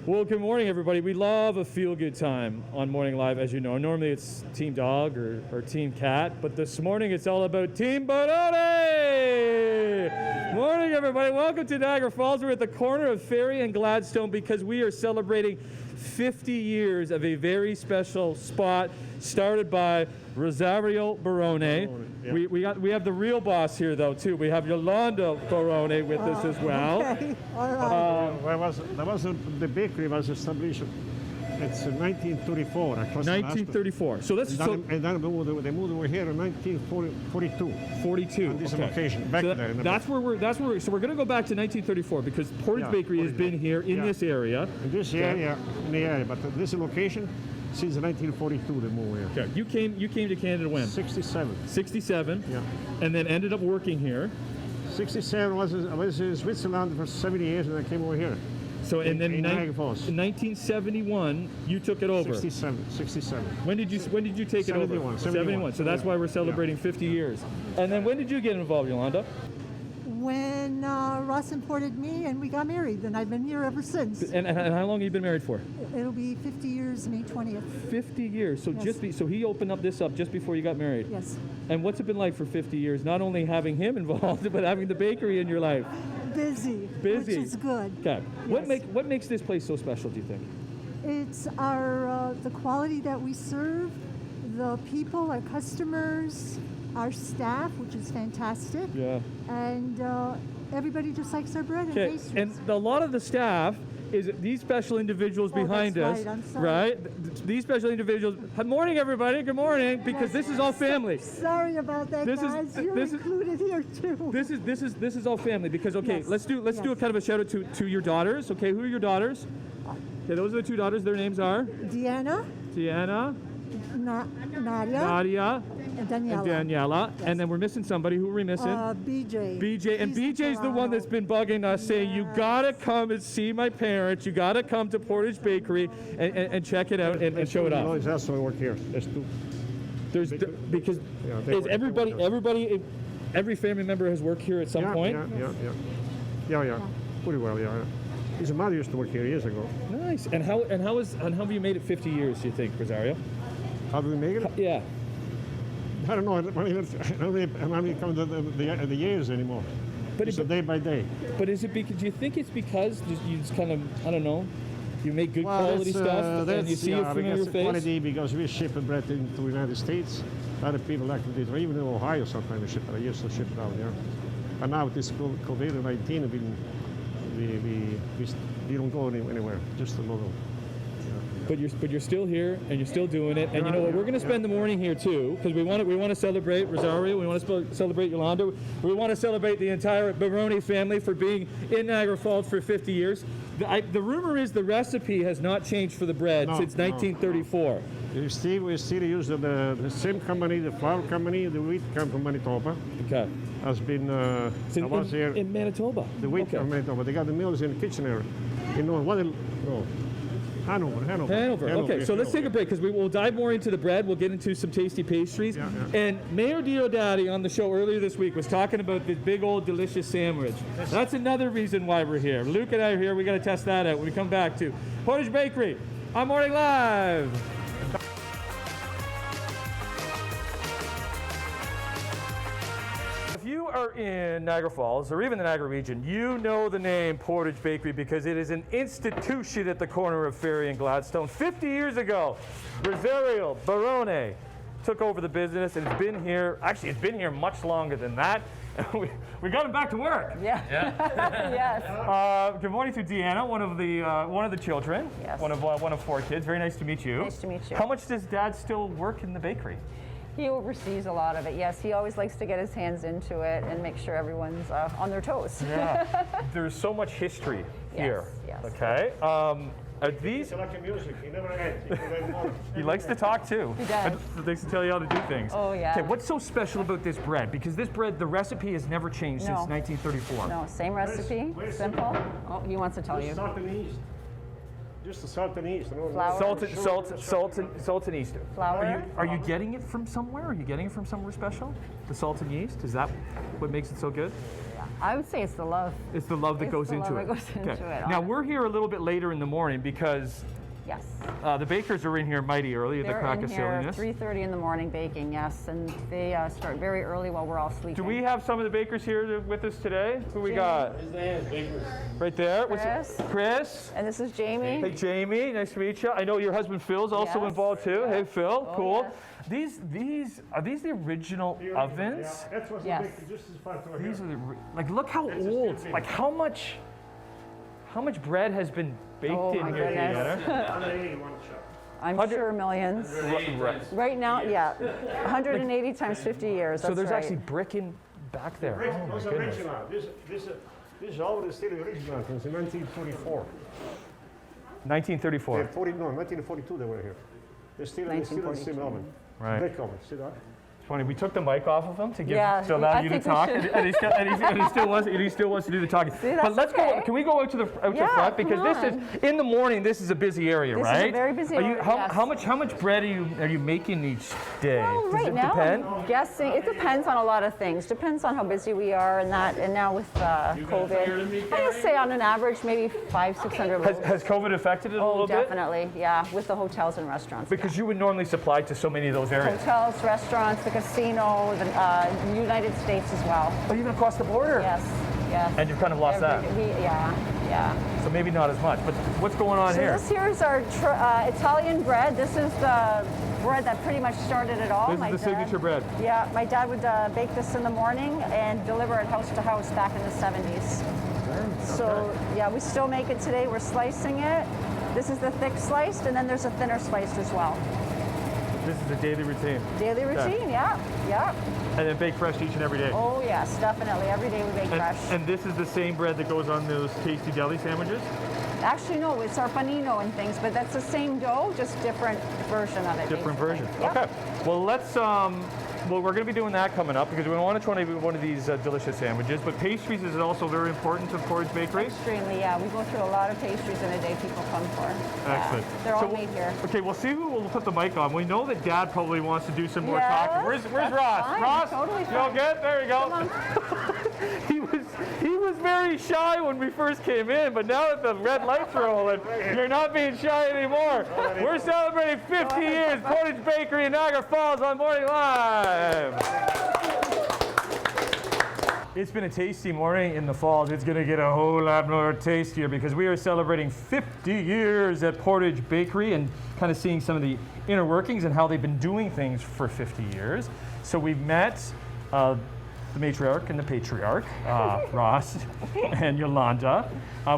Well, good morning, everybody. We love a feel-good time on Morning Live, as you know. Normally it's Team Dog or Team Cat, but this morning it's all about Team Barone! Morning, everybody. Welcome to Niagara Falls. We're at the corner of Ferry and Gladstone because we are celebrating 50 years of a very special spot started by Rosario Barone. Yeah. We have the real boss here, though, too. We have Jolantha Barone with us as well. Okay. All right. The bakery was established. It's 1934. 1934. So let's. And then they moved over here in 1942. 42. On this Okay. location back So there. that's where we're. So we're going to go back to 1934 because Portage Bakery has been here in this area. In this area, but this location since 1942 they moved here. Okay. You came to Canada when? 67. 67. Yeah. And then ended up working here. 67 was in Switzerland for 70 years, and I came over here. So and then in Niagara Falls. In 1971, you took it over. 67. When did you take it over? 71. So that's why we're celebrating 50 years. And then when did you get involved, Yolanda? When Ross imported me and we got married, and I've been here ever since. And how long have you been married for? It'll be 50 years, May 20th. 50 years. So Yes. so he opened up this up just before you got married. Yes. And what's it been like for 50 years? Not only having him involved, but having the bakery in your life. Busy. Which is good. Okay. Yes. What makes this place so special, do you think? It's our the quality that we serve, the people, our customers, our staff, which is fantastic. Yeah. And everybody just likes our bread and Okay. pastries. And a lot of the staff is these special individuals behind that's us, right. I'm sorry. right? These special individuals. Good morning, everybody. Good morning, because this is all family. Sorry about that, guys. You're included here too. This is all family because Yes. let's do a kind of a shout out to your daughters. Okay, who are your daughters? Okay, those are the two daughters. Their names are Deanna, Deanna, Nadia, Nadia, and Daniela. and Daniela. Yes. And then we're missing somebody. Who are we missing? BJ. BJ, and He's BJ's the one that's been bugging us, saying you gotta come and see my parents. You gotta come to Portage Bakery and check it out and show it No, off. it's also work here. There's two. Because they is work- everybody, every family member has worked here at some point. Yeah. Pretty well, yeah. His mother used to work here years ago. Nice. And how have you made it 50 years? Do you think, Rosario? How do we make it? Yeah. I don't know. I don't even count the years anymore. But It's a day by day. But is it because? Do you think it's because you just kind of, I don't know, you make good quality stuff and you see a familiar because face? quality because we ship the bread into the United States. Other people like to do it, or even in Ohio sometimes we ship it. I used to ship it out there. And now with this COVID-19, we don't go anywhere, just a little. But you're still here and you're still doing it. And you know what? We're going to spend the morning here too because we want to celebrate Rosario. We want to celebrate Yolanda. We want to celebrate the entire Barone family for being in Niagara Falls for 50 years. The rumor is the recipe has not changed for the bread since 1934. We still use the same company, the flour company. The wheat come from Manitoba. Okay. Has been. I was here. In Manitoba. The wheat from Manitoba. They got the mills in the kitchen area. You know what? Hanover. Okay, so let's take a break because we will dive more into the bread. We'll get into some tasty pastries. Yeah. And Mayor Diodati on the show earlier this week was talking about this big old delicious sandwich. That's another reason why we're here. Luke and I are here. We got to test that out when we come back to Portage Bakery on Morning Live. If you are in Niagara Falls or even the Niagara region, you know the name Portage Bakery because it is an institution at the corner of Ferry and Gladstone. 50 years ago, Rosario Barone took over the business and it's been here much longer than that. We got him back to work. Yeah. Yes. Good morning to Deanna, one of the children. Yes. One of 4 kids. Very nice to meet you. Nice to meet you. How much does Dad still work in the bakery? He oversees a lot of it. Yes, he always likes to get his hands into it and make sure everyone's on their toes. Yeah. There's so much history here. Yes. Okay. Are these? He likes music. He never ends. He likes to talk too. He does. He likes to tell you how to do things. Oh, yeah. Okay, what's so special about this bread? Because this bread, the recipe has never changed since No. 1934. No, same recipe, where's simple. Oh, he wants to tell you. Salt and yeast. Just the salt and yeast. Flour. Salt and yeast. Flour. Are you getting it from somewhere? Are you getting it from somewhere special? The salt and yeast? Is that what makes it so good? Yeah. I would say it's the love. It's the love that It's goes the into love it. that goes into it, Now we're here a little bit later in the morning because Yes. the bakers are in here mighty early at the They're crack in of here silliness. 3:30 in the morning baking, yes, and they start very early while we're all sleeping. Do we have some of the bakers here with us today? Who we got? Right there. Chris. Chris. And this is Jamie. Hey, Jamie. Nice to meet you. I know your husband Phil's also Yes. involved too. Yes. Hey, Phil. Oh, Cool. yes. These are these the original ovens? Yeah, that was Yes. baked just as far over These here. are the like. Look how old. Like how much bread has been baked Oh, in my here goodness. together? 181 shop. I'm sure millions. Right. Right now, yeah, 180 times 50 years. So that's there's right. actually brick in back there. Oh my Those goodness. original. This oven is still original from 1944. 1934. 1942 they were here. They're still the same 1942. oven. Right. Brick oven. See that? It's funny. We took the mic off of him to give Yeah, to allow I you to think we talk, should. and he still wants to do the talking. See, but that's let's go. okay. Can we go out to the Yeah, front because come this is on. in the morning. This is a busy area, This is a right? very busy Are you, area, how yes. much bread are you making each day? Well, Does right it now, depend? I'm guessing it depends on a lot of things. Depends on how busy we are and that. And now with COVID, I would say on an average maybe 500-600 loaves. Has COVID affected it a Oh, little bit? definitely, yeah. With the hotels and restaurants. Because you would normally supply to so many of those areas. Hotels, restaurants, the casino, the United States as well. Oh, even across the border. Yes, yes. And you've kind of lost that. Yeah. So maybe not as much. But what's going on So here? this here is our Italian bread. This is the bread that pretty much started it all. This is the signature bread. Yeah, my dad would bake this in the morning and deliver it house to house back in the 70s. So yeah, we still make it today. We're slicing it. This is the thick sliced, and then there's a thinner sliced as well. This is the daily routine. Daily routine, yeah. And then bake fresh each and every day. Oh yes, definitely. Every day we bake fresh. And this is the same bread that goes on those tasty deli sandwiches? Actually, no, it's our panino and things, but that's the same dough, just different version of it. Different basically. versions. Yep. Okay. Well, let's. Well, we're going to be doing that coming up because we want to try one of these delicious sandwiches. But pastries is also very important to Portage Bakery. Extremely, yeah. We go through a lot of pastries in a day people come for. Excellent. Yeah, they're all So made here. Okay, we'll see who will put the mic on. We know that Dad probably wants to do some more Yes, talking. Where's that's Ross? fine, Ross, totally you all fine. good? There you go. Come on. he was very shy when we first came in, but now that the red lights are rolling, you're not being shy anymore. We're celebrating 50 years Portage Bakery in Niagara Falls on Morning Live. It's been a tasty morning in the Falls. It's going to get a whole lot more tastier because we are celebrating 50 years at Portage Bakery and kind of seeing some of the inner workings and how they've been doing things for 50 years. So we've met the matriarch and the patriarch, Ross and Jolantha.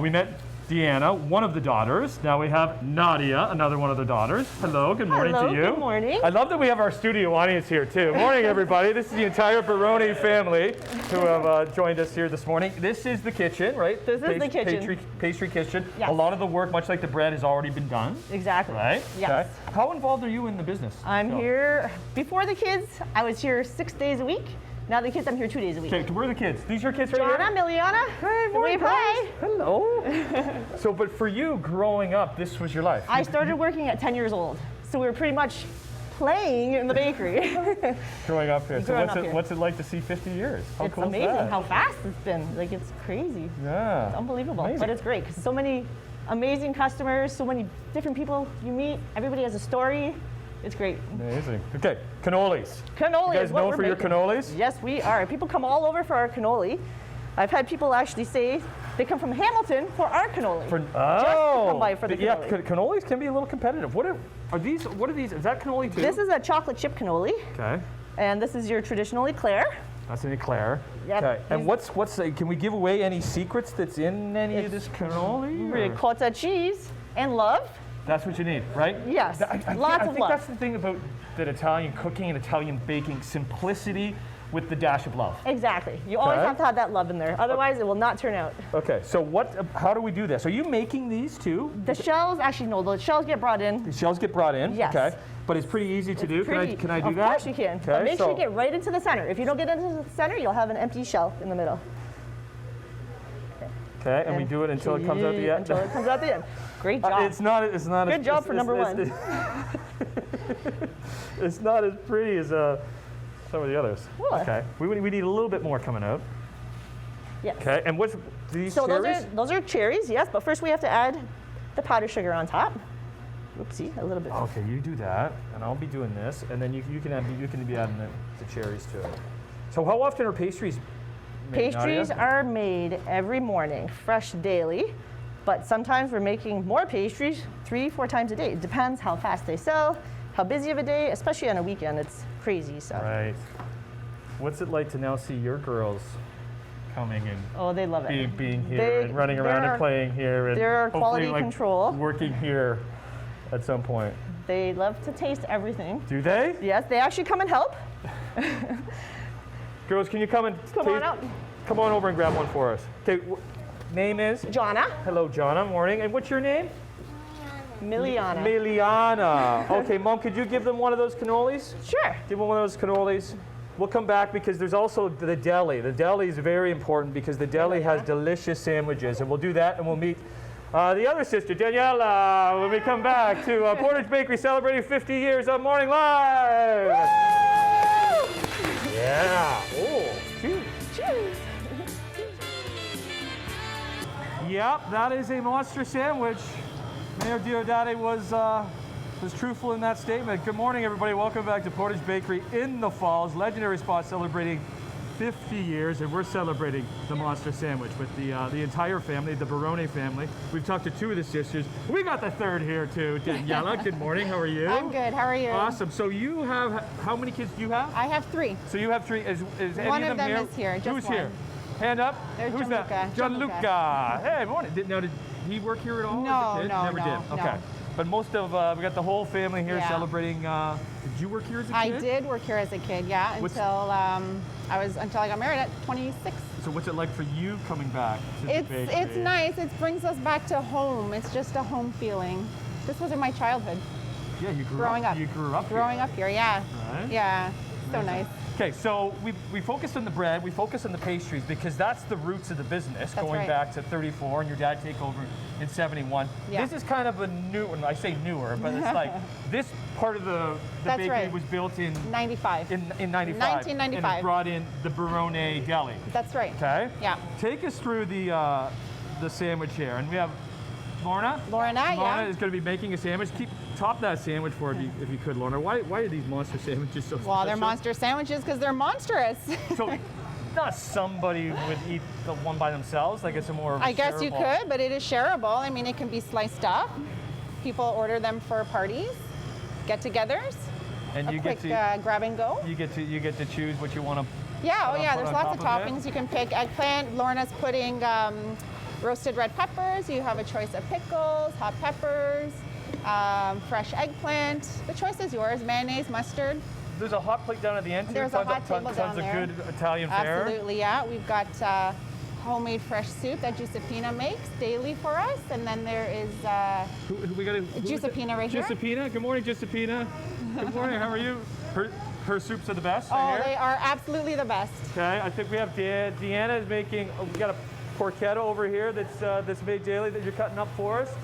We met Deanna, one of the daughters. Now we have Nadia, another one of the daughters. Hello, good morning Hello, to you. good morning. I love that we have our studio audience here too. Morning, everybody. This is the entire Barone family who have joined us here this morning. This is the kitchen, right? This is the kitchen. Pastry kitchen. Yes. A lot of the work, much like the bread, has already been done, Exactly. right? Yes. Okay. How involved are you in the business? I'm So- here, before the kids, I was here 6 days a week. Now the kids, I'm here 2 days a week. Okay, where are the kids? These your kids right Joanna, here? Miliana, Hey, we play. Hello. So, but for you, growing up, this was your life. I started working at 10 years old, so we were pretty much playing in the bakery. Growing up here. So Growing what's up it, here. what's it like to see 50 years? How It's cool is amazing that? how fast it's been. Like, it's crazy. Yeah. It's unbelievable. Amazing. But it's great because so many amazing customers, so many different people you meet. Everybody has a story. It's great. Amazing. Okay, cannolis. Cannoli You is guys what known we're for your making. cannolis? Yes, we are. People come all over for our cannoli. I've had people actually say they come from Hamilton for our cannoli. come by for the yeah, cannoli. cannolis can be a little competitive. What are these? What are these? Is that cannoli too? This is a chocolate chip cannoli, Okay, and this is your traditional eclair. that's an eclair. Yep. Okay, and These- what's can we give away any secrets that's in any of this cannoli? or- Ricotta cheese and love. That's what you need, right? Yes, I think lots of love. that's the thing about that Italian cooking and Italian baking: simplicity with the dash of love. Exactly. You always Okay. have to have that love in there. Otherwise, it will not turn out. Okay, so how do we do this? Are you making these too? The shells, actually, no, the shells get brought in. The shells get brought in. Yes. Okay, but it's pretty easy to do. Pretty- Can I do of that? Of course you can. Okay, But make sure so- you get right into the center. If you don't get into the center, you'll have an empty shell in the middle. Okay, and we do it until it comes out the end. Until it comes out the end. Great job. It's not. Good job for number one. It's not as pretty as some of the others. What? Okay, we need a little bit more coming out. Yes. Okay, and what's these So cherries? those are cherries, yes, but first we have to add the powdered sugar on top. Oopsie, a little bit. Okay, you do that, and I'll be doing this, and then you can be adding the cherries to it. So how often are pastries made, Pastries Nadia? are made every morning, fresh daily, but sometimes we're making more pastries 3-4 times a day. It depends how fast they sell, how busy of a day, especially on a weekend. It's crazy. So. Right. What's it like to now see your girls coming and Oh, they love it. being here and running around and playing here and they're our hopefully, quality like, control. working here at some point? They love to taste everything. Do they? Yes, they actually come and help. Girls, can you come and Come on out. Come on over and grab one for us. Okay, name is? Jonna, Hello, Jonna. Morning. And what's your name? Miliana. Miliana. Okay, Mom, could you give them one of those cannolis? Sure. Give them one of those cannolis. We'll come back because there's also the deli. The deli is very important because the deli has delicious sandwiches, and we'll do that, and we'll meet the other sister, Daniela, when we come back to Portage Bakery celebrating 50 years on Morning Live. Yeah. Oh, cheers. Cheers. Yep, that is a monster sandwich. Mayor Diodati was truthful in that statement. Good morning, everybody. Welcome back to Portage Bakery in the Falls. Legendary spot celebrating 50 years, and we're celebrating the monster sandwich with the entire family, the Barone family. We've talked to two of the sisters. We got the third here too, Daniela. Good morning. How are you? I'm good. How are you? Awesome. So you have, how many kids do you have? I have 3. So you have 3. Is any One of of them them here? is here, just Who's one. here? Hand up. There's Who's that? Gianluca. Gianluca. Hey, morning. Did he work here at all? No, as a kid? no, Never no, did. no. Okay. But most of, we got the whole family here Yeah. celebrating. Did you work here as a kid? I did work here as a kid, yeah, What's- until I got married at 26. So what's it like for you coming back to the It's bakery? nice. It brings us back to home. It's just a home feeling. This was in my childhood, Yeah, you grew growing up. You grew up Growing here. up here, yeah. Right. Yeah, so nice. Okay, so we focus on the bread, we focus on the pastries because that's the roots of the business, That's going right. back to 34 and your dad take over in 71. Yeah. This is kind of a new one. I say newer, but it's like this part of the That's bakery right. was built in 95. in 95. 1995. And it brought in the Barone deli. That's right. Okay? Yeah. Take us through the sandwich here. And we have Lorna. Lorna, yeah. is going to be making a sandwich. Top that sandwich for me if you could, Lorna. Why are these monster sandwiches so special? Well, they're monster sandwiches because they're monstrous. So not somebody would eat the one by themselves. Like it's a more of a I guess you shareable. could, but it is shareable. I mean, it can be sliced up. People order them for parties, get-togethers, And a you quick get to grab and go. you get to choose what you want to. Yeah, put oh yeah, on there's lots of top of it. toppings. You can pick eggplant. Lorna's putting roasted red peppers. You have a choice of pickles, hot peppers, fresh eggplant. The choice is yours. Mayonnaise, mustard. There's a hot plate down at the end too. There's a tons hot of, table tons down of there. good Italian fare. Absolutely, yeah. We've got homemade fresh soup that Giuseppina makes daily for us, and then there is Who we got? Giuseppina right here. Giuseppina. Good morning, Giuseppina. Good morning. How are you? Her soups are the best. oh, I they hear. are absolutely the best. Okay. I think we have Deanna is making. We got a porchetta over here that's made daily that you're cutting up for us.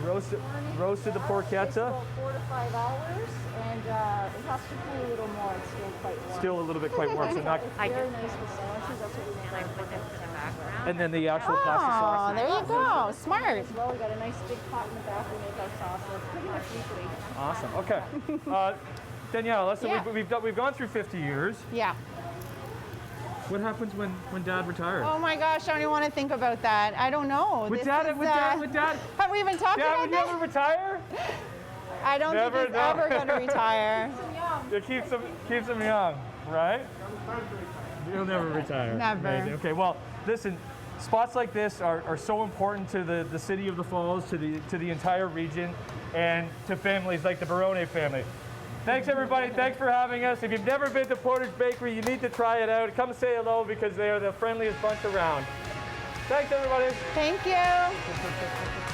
Roasted the porchetta. 4 to 5 hours, and it has to cool a little more. It's still quite warm. Still a little bit quite warm, so not. It's very nice for sandwiches. That's what we want. And then the actual pasta Oh, sauce. there you go. Smart. As well, we got a nice big pot in the back. We make our sauce pretty much weekly. Awesome. Okay. Danielle, listen, Yeah. we've gone through 50 years. Yeah. What happens when Dad retired? Oh my gosh, I don't even want to think about that. I don't know. With This Dad, is, with Dad, Have we even talked Dad, about would you that? ever retire? I don't Never, think he's no. ever going to retire. It keeps him young, right? He'll never retire. Never. Amazing. Okay, well, listen, spots like this are so important to the city of the Falls, to the entire region, and to families like the Barone family. Thanks, everybody. Thanks for having us. If you've never been to Portage Bakery, you need to try it out. Come say hello because they are the friendliest bunch around. Thanks, everybody. Thank you.